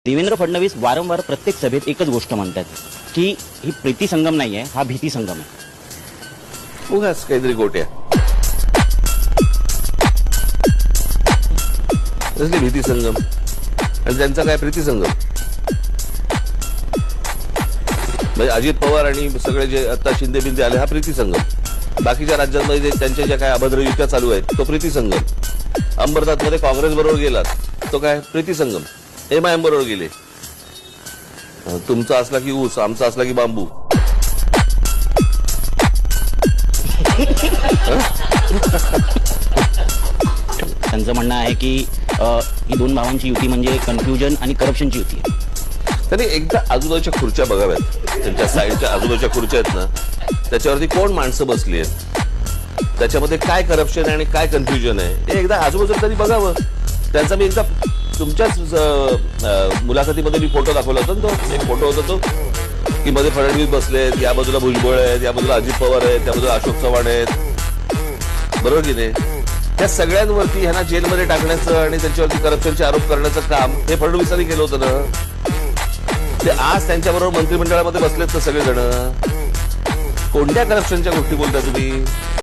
देवेंद्र फडणवीस वारंवार प्रत्येक सभेत एकच गोष्ट म्हणतात की ही प्रीती संगम नाहीये, हा भीती संगम आहे. उगाच काहीतरी गोट्या कसली भीती संगम आणि त्यांचा काय प्रीती संगम. म्हणजे अजित पवार आणि सगळे जे आता शिंदे बिंदे आले हा प्रीती संगम. बाकीच्या राज्यांमध्ये त्यांच्या ज्या काय अभद्र युत्या चालू आहेत तो प्रीती संगम. अंबरनाथ मध्ये काँग्रेस बरोबर गेलात तो काय प्रीती संगम. MIM बरोबर गेले. तुमचा असला की ऊस, आमचा असला की बांबू. त्यांचं म्हणणं आहे की ही दोन भावांची युती म्हणजे कन्फ्युजन आणि करप्शनची युती आहे. त्यांनी एकदा आजूबाजूच्या खुर्च्या बघाव्यात. त्यांच्या साईडच्या आजूबाजूच्या खुर्च्या आहेत ना त्याच्यावरती कोण माणसं बसली आहेत, त्याच्यामध्ये काय करप्शन आहे आणि काय कन्फ्युजन आहे हे एकदा आजूबाजूला तरी बघावं. त्यांचा मी एकदा तुमच्याच मुलाखतीमध्ये मी फोटो दाखवला होता. तो एक फोटो होता तो की मध्ये फडणवीस बसलेत, या बाजूला भुजबळ आहेत, या बाजूला अजित पवार आहेत, त्या बाजूला अशोक चव्हाण आहेत. बरोबर की नाही. त्या सगळ्यांवरती ह्यांना जेलमध्ये टाकण्याचं आणि त्यांच्यावरती करप्शनचे आरोप करण्याचं काम हे फडणवीसांनी केलं होतं ना. ते आज त्यांच्याबरोबर मंत्रिमंडळामध्ये बसलेत ना सगळेजण. कोणत्या करप्शनच्या गोष्टी बोलता तुम्ही.